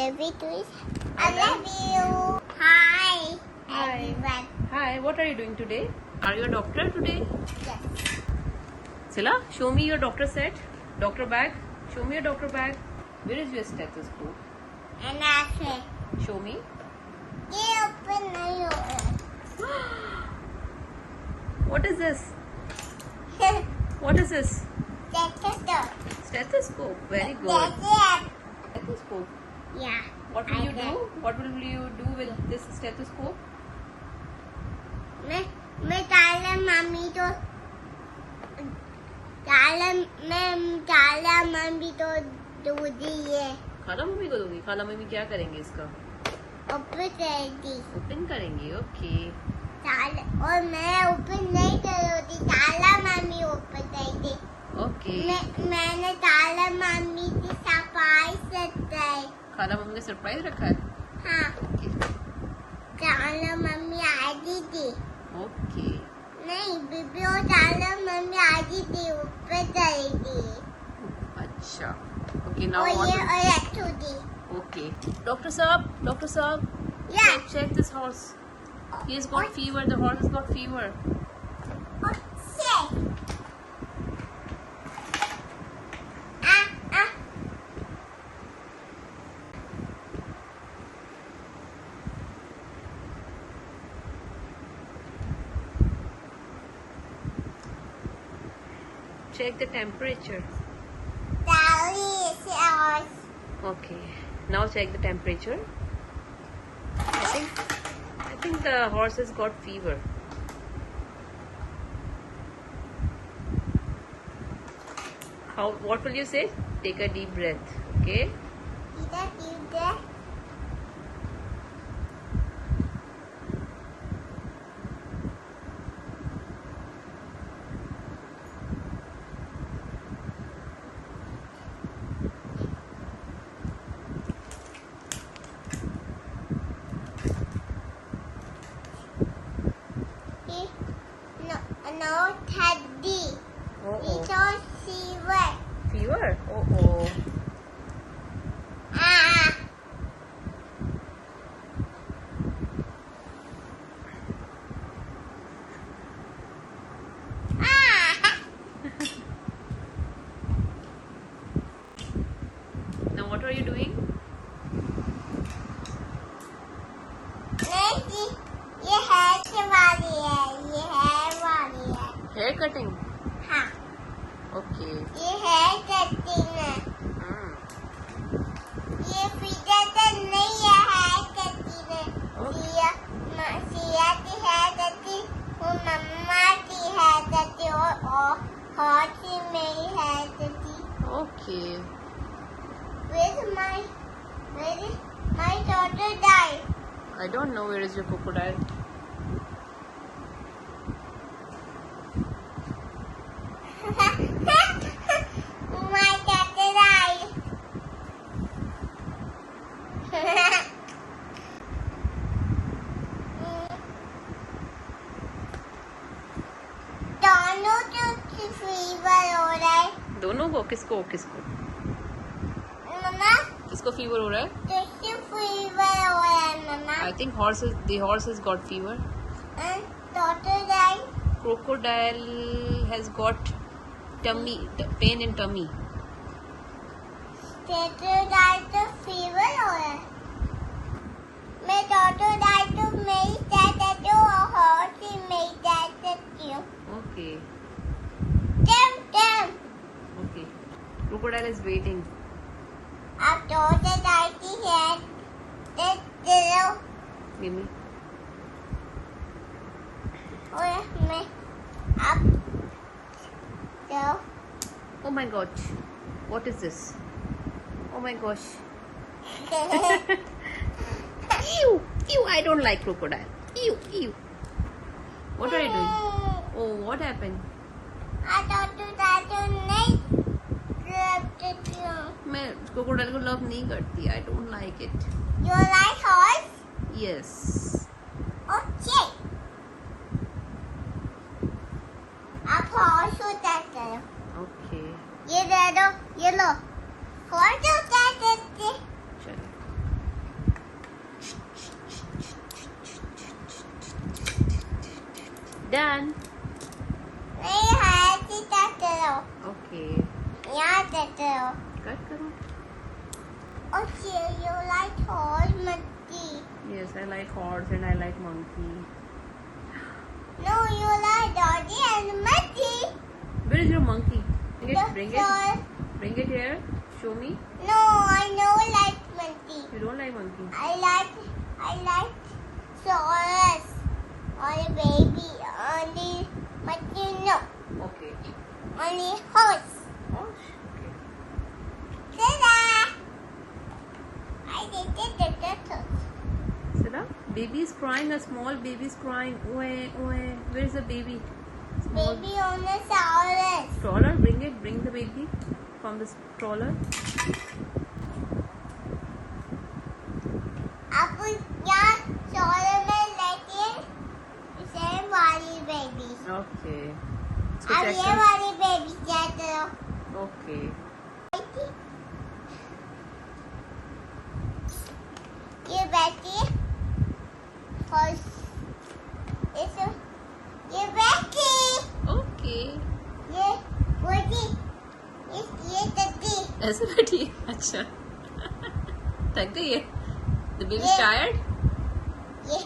love you too. I love you. Hi. Hi. Everyone. Hi, what are you doing today? Are you a doctor today? Yes. Sila, show me your doctor set. Doctor bag. Show me your doctor bag. Where is your stethoscope? And I say, Show me. open your What is this? What is this? Stethoscope. Very good. Stethoscope. Yeah. What will you do? What will you do with this stethoscope? मैं ताला mummy तो mummy तो दूधी है खाना mummy को दोगी? खाना mummy क्या करेंगे इसका? ऊपर करेगी ओपन करेंगे. ओके. ताला और मैं ऊपर नहीं करूँगी ताला मम्मी ऊपर करेगी ओके. मैंने ताला मम्मी की सफाई करता है खाना मम्मी ने सरप्राइज रखा है. हाँ ओके. ताला मम्मी आजी थी ओके. नहीं बीबी और ताला मम्मी आजी थी ऊपर करेगी अच्छा. ओके. नाउ और ये what? और अच्छू थी Okay. Doctor Saab, Yeah. check this horse. He has got fever. The horse has got fever. Okay. Check the temperature. Okay. Now check the temperature. I think the horse has got fever. What will you say? Take a deep breath. Okay. No, Teddy. It's all fever. Fever? Oh. Ah. Now what are you doing? ये hair वाली है ये hair वाली है Hair cutting. हाँ Okay. ये hair cutting है ये फीचर तो नहीं है हेयर कटिंग है सिया की हेयर कटिंग वो मम्मा की हेयर कटिंग और हॉट की मेरी hair cutting Okay. Where's my daughter died? I don't know where is your crocodile. My daughter died. दोनों को फीवर हो रहा है दोनों को? किसको? मम्मा किसको फीवर हो रहा है? किसको फीवर हो रहा है मम्मा I think the horse has got fever. and daughter died Crocodile has got pain in tummy. daughter died तो फीवर हो रहा है मैं daughter died तो मेरी dad करती हूँ और horse ही मेरी dad करती हूँ Okay. Damn Okay. Crocodile is waiting. अब daughter died की है चलो Give me. और मैं अब चलो Oh my gosh. What is this? Oh my gosh. Ew, I don't like crocodile. Ew. What are you doing? Oh, what happened? I daughter died तो नहीं करती हूँ मैं crocodile को love नहीं करती. I don't like it. You like horse? Yes. Okay. आप horse उतार करो Okay. ये दे दो ये लो horse उतार देते चलो. Done. नहीं है सीधा करो Okay. यहाँ से करो Cut करो. Okay, you like horse monkey. Yes, I like horse and I like monkey. No, you like doggy and monkey. Where is your monkey? Bring The it. Bring it here. Show me. No, I don't like monkey. You don't like monkey. I like Saurus or a baby. Only monkey, no. Okay. Only horse. Horse. Okay. Ta-da! I did the turtles. Sila, baby is crying. A small baby is crying. Oe, oe. Where is the baby? Small Baby on the Saurus. stroller. Bring it. Bring the baby from the stroller. अब यहाँ stroller में लेके इसे वाली baby. Okay. अब ये वाली baby क्या करो? Okay. ये बैठी horse. ये बैठी Okay. ये बोली ये तत्ती ऐसे बैठी है? अच्छा. थक गई है? The baby is Yeah. tired? ये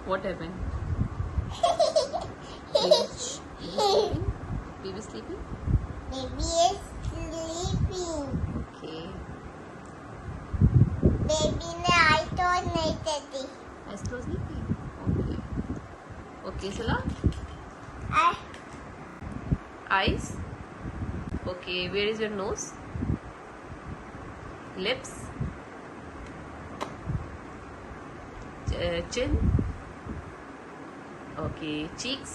What happened? Baby sleeping? baby is sleeping. Okay. Baby ने आई तो नहीं तत्ती. Eyes closed sleeping? Okay. Okay, Sila. Eyes. Okay, where is your nose? Lips. Chin. Okay, cheeks.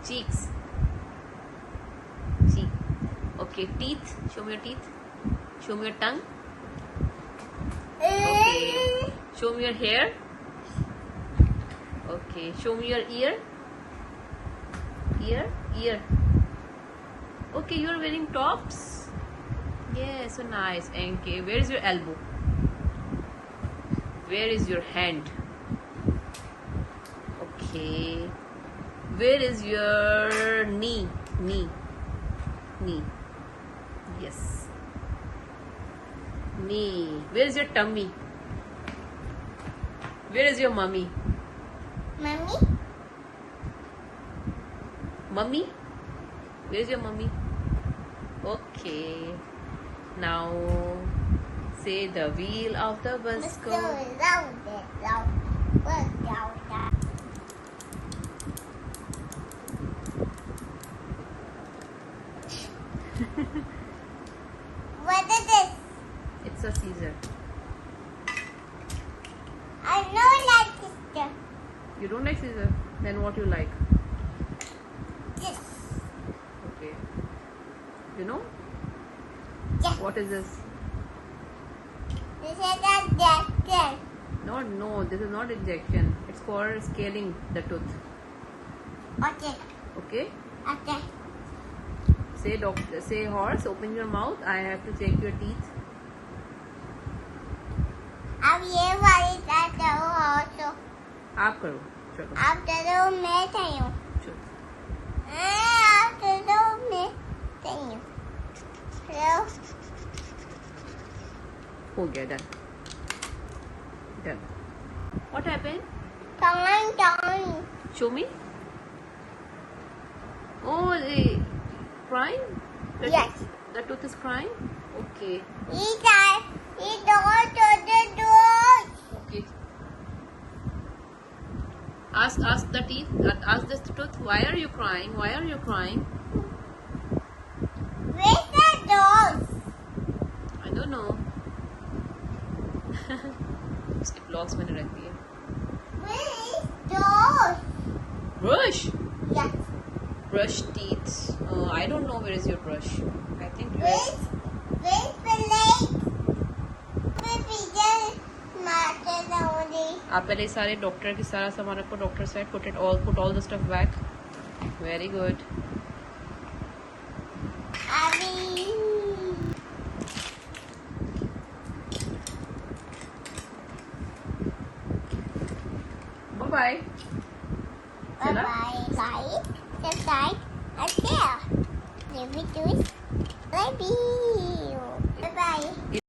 Cheeks. Cheek. Okay, teeth. Show me your teeth. Show me your tongue. Okay. Show me your hair. Okay, show me your ear. Ear. Okay, you are wearing tops. Yeah, so nice. And okay, where is your elbow? Where is your hand? Okay. Where is your knee? Knee. Yes. Knee. Where is your tummy? Where is your mummy? Mummy Mummy? Where's your mummy? Okay. Now say the wheel of the bus Mr. go. What is this? It's a Caesar. I don't like this. You don't like Caesar? Then what you like? This. Okay. You know? Yes. What is this? This is a jacket. No, this is not injection. It's for scaling the tooth. Okay. Okay? Okay. Say doctor, say horse, open your mouth. I have to check your teeth. अब ये वाली तरह करो और तो आप करो. चलो. आप करो मैं सही हूँ चलो. आप करो मैं सही हूँ चलो हो गया. Done. Done. What happened? Come. Show me. Oh, crying? Yes. The tooth is crying? Okay. He don't the doors. Okay. Ask the teeth. Ask this tooth. Why are you crying? Why are you crying? Where's the doors? I don't know. उसके blogs मैंने रख दिए. Where's doors? Brush. Yes. Brush teeth. I don't know where is your brush. I think Where's the lake? आप पहले सारे doctor की सारा सामान रखो. Doctor side put all the stuff back. Very good. bye. Bye bye. Like, subscribe, and share. If you do it, love you. Bye bye.